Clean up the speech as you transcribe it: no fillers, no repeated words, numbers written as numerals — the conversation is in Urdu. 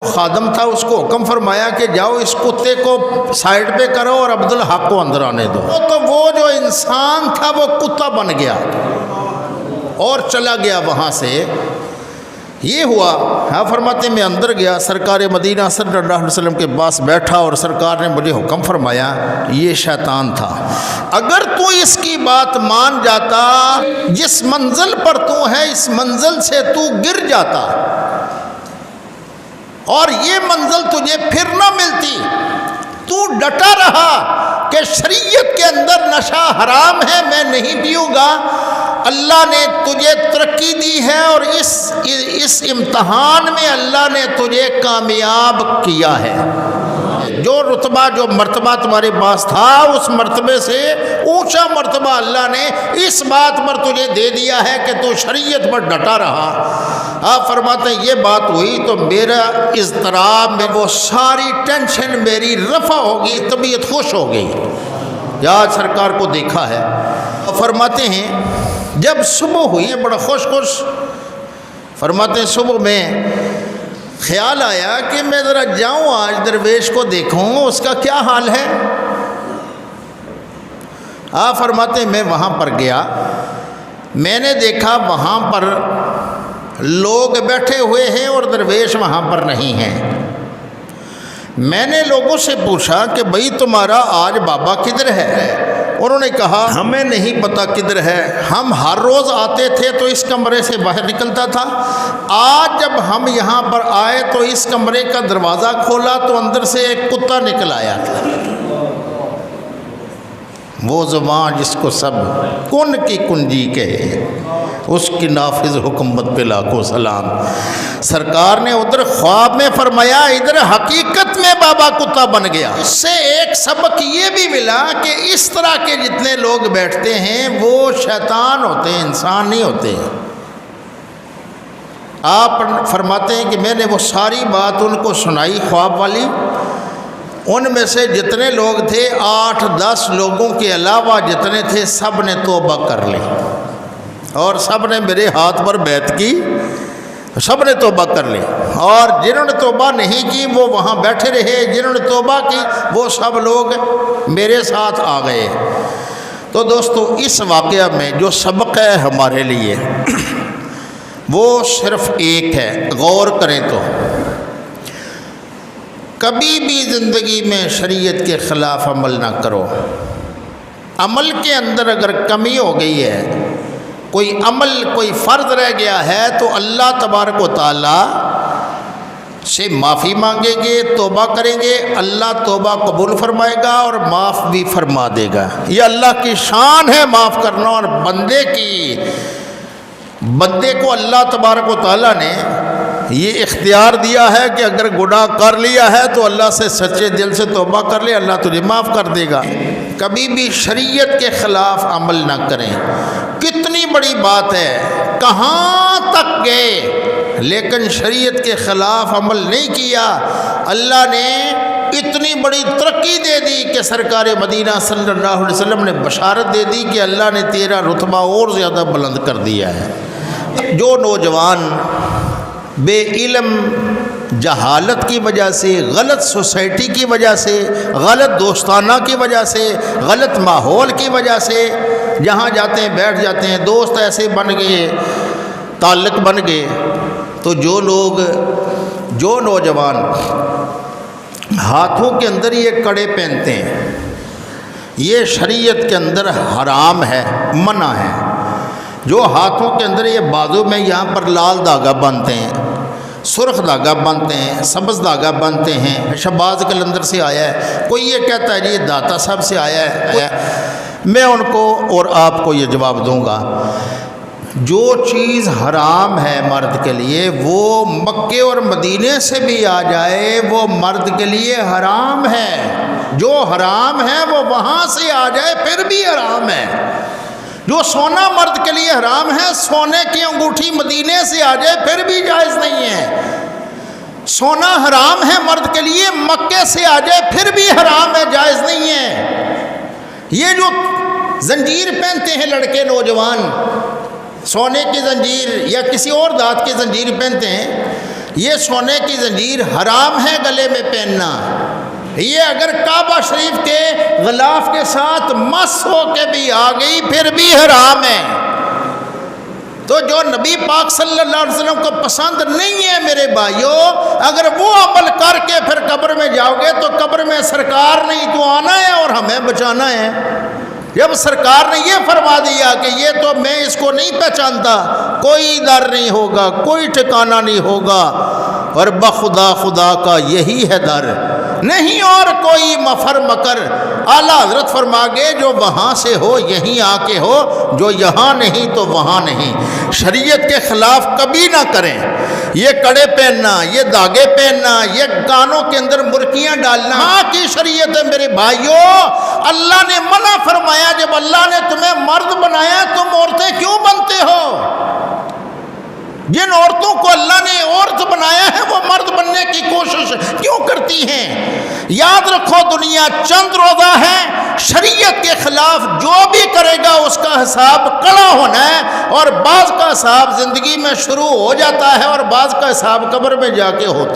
خادم تھا، اس کو حکم فرمایا کہ جاؤ اس کتے کو سائڈ پہ کرو اور عبدالحق کو اندر آنے دو۔ تو وہ جو انسان تھا وہ کتا بن گیا اور چلا گیا وہاں سے۔ یہ ہوا، ہاں فرماتے میں اندر گیا، سرکار مدینہ صلی اللہ علیہ وسلم کے پاس بیٹھا اور سرکار نے مجھے حکم فرمایا یہ شیطان تھا، اگر تو اس کی بات مان جاتا، جس منزل پر تو ہے اس منزل سے تو گر جاتا اور یہ منزل تجھے پھر نہ ملتی، تو ڈٹا رہا کہ شریعت کے اندر نشہ حرام ہے، میں نہیں پیوں گا، اللہ نے تجھے ترقی دی ہے اور اس امتحان میں اللہ نے تجھے کامیاب کیا ہے، جو رتبہ جو مرتبہ تمہارے پاس تھا اس مرتبے سے اونچا مرتبہ اللہ نے اس بات پر تجھے دے دیا ہے کہ تو شریعت پر ڈٹا رہا۔ آپ فرماتے ہیں یہ بات ہوئی تو میرا اضطراب میں وہ ساری ٹینشن میری رفع ہوگی، طبیعت خوش ہو گئی، آج سرکار کو دیکھا ہے۔ فرماتے ہیں جب صبح ہوئی ہے بڑا خوش فرماتے ہیں صبح میں خیال آیا کہ میں ذرا جاؤں آج درویش کو دیکھوں اس کا کیا حال ہے۔ آپ فرماتے ہیں میں وہاں پر گیا، میں نے دیکھا وہاں پر لوگ بیٹھے ہوئے ہیں اور درویش وہاں پر نہیں ہیں۔ میں نے لوگوں سے پوچھا کہ بھئی تمہارا آج بابا کدھر ہے؟ انہوں نے کہا ہمیں نہیں پتہ کدھر ہے، ہم ہر روز آتے تھے تو اس کمرے سے باہر نکلتا تھا، آج جب ہم یہاں پر آئے تو اس کمرے کا دروازہ کھولا تو اندر سے ایک کتا نکل آیا تھا۔ وہ زبان جس کو سب کن کی کنجی کہے، اس کی نافذ حکومت پہ لاکھوں سلام۔ سرکار نے ادھر خواب میں فرمایا، ادھر حقیقت میں بابا کتا بن گیا۔ اس سے ایک سبق یہ بھی ملا کہ اس طرح کے جتنے لوگ بیٹھتے ہیں وہ شیطان ہوتے ہیں، انسان نہیں ہوتے۔ آپ فرماتے ہیں کہ میں نے وہ ساری بات ان کو سنائی خواب والی، ان میں سے جتنے لوگ تھے 8-10 لوگوں کے علاوہ جتنے تھے سب نے توبہ کر لی اور سب نے میرے ہاتھ پر بیعت کی، سب نے توبہ کر لی، اور جنہوں نے توبہ نہیں کی وہ وہاں بیٹھے رہے، جنہوں نے توبہ کی وہ سب لوگ میرے ساتھ آ گئے۔ تو دوستو اس واقعہ میں جو سبق ہے ہمارے لیے وہ صرف ایک ہے، غور کریں تو کبھی بھی زندگی میں شریعت کے خلاف عمل نہ کرو۔ عمل کے اندر اگر کمی ہو گئی ہے، کوئی عمل کوئی فرض رہ گیا ہے تو اللہ تبارک و تعالی سے معافی مانگیں گے، توبہ کریں گے، اللہ توبہ قبول فرمائے گا اور معاف بھی فرما دے گا۔ یہ اللہ کی شان ہے معاف کرنا، اور بندے کو اللہ تبارک و تعالی نے یہ اختیار دیا ہے کہ اگر گناہ کر لیا ہے تو اللہ سے سچے دل سے توبہ کر لے، اللہ تجھے معاف کر دے گا۔ کبھی بھی شریعت کے خلاف عمل نہ کریں۔ کتنی بڑی بات ہے، کہاں تک گئے لیکن شریعت کے خلاف عمل نہیں کیا، اللہ نے اتنی بڑی ترقی دے دی کہ سرکار مدینہ صلی اللہ علیہ وسلم نے بشارت دے دی کہ اللہ نے تیرا رتبہ اور زیادہ بلند کر دیا ہے۔ جو نوجوان بے علم، جہالت کی وجہ سے، غلط سوسائٹی کی وجہ سے، غلط دوستانہ کی وجہ سے، غلط ماحول کی وجہ سے جہاں جاتے ہیں بیٹھ جاتے ہیں، دوست ایسے بن گئے، تعلق بن گئے، تو جو نوجوان ہاتھوں کے اندر یہ کڑے پہنتے ہیں یہ شریعت کے اندر حرام ہے، منع ہے۔ جو ہاتھوں کے اندر یہ بازو میں یہاں پر لال دھاگا باندھتے ہیں، سرخ دھاگا باندھتے ہیں، سبز دھاگا باندھتے ہیں، شہباز قلندر سے آیا ہے، کوئی یہ کہتا ہے یہ داتا صاحب سے آیا ہے، میں ان کو اور آپ کو یہ جواب دوں گا، جو چیز حرام ہے مرد کے لیے وہ مکے اور مدینے سے بھی آ جائے وہ مرد کے لیے حرام ہے، جو حرام ہے وہ وہاں سے آ جائے پھر بھی حرام ہے۔ جو سونا مرد کے لیے حرام ہے، سونے کی انگوٹھی مدینے سے آ جائے پھر بھی جائز نہیں ہے۔ سونا حرام ہے مرد کے لیے، مکے سے آ جائے پھر بھی حرام ہے، جائز نہیں ہے۔ یہ جو زنجیر پہنتے ہیں لڑکے نوجوان، سونے کی زنجیر یا کسی اور دھات کی زنجیر پہنتے ہیں، یہ سونے کی زنجیر حرام ہے گلے میں پہننا. یہ اگر کعبہ شریف کے غلاف کے ساتھ مس ہو کے بھی آ گئی پھر بھی حرام ہے. تو جو نبی پاک صلی اللہ علیہ وسلم کو پسند نہیں ہے میرے بھائیوں، اگر وہ عمل کر کے پھر قبر میں جاؤ گے تو قبر میں سرکار نے تو آنا ہے اور ہمیں بچانا ہے. جب سرکار نے یہ فرما دیا کہ یہ تو میں اس کو نہیں پہچانتا، کوئی در نہیں ہوگا، کوئی ٹھکانہ نہیں ہوگا، اور بخدا خدا کا یہی ہے در، نہیں اور کوئی مفر مکر. اعلیٰ حضرت فرما گئے جو وہاں سے ہو یہیں آ کے ہو، جو یہاں نہیں تو وہاں نہیں. شریعت کے خلاف کبھی نہ کریں. یہ کڑے پہننا، یہ دھاگے پہننا، یہ کانوں کے اندر مرکیاں ڈالنا ہاں کی شریعت ہے میرے بھائیوں. اللہ نے منع فرمایا. جب اللہ نے تمہیں مرد بنایا تم عورتیں کیوں بنتے ہو؟ جن عورتوں کو اللہ نے عورت بنایا ہے وہ مرد بننے کی کوشش کیوں کرتی ہیں؟ یاد رکھو دنیا چند روزہ ہے. شریعت کے خلاف جو بھی کرے گا اس کا حساب کڑا ہونا ہے، اور بعض کا حساب زندگی میں شروع ہو جاتا ہے اور بعض کا حساب قبر میں جا کے ہوتا ہے.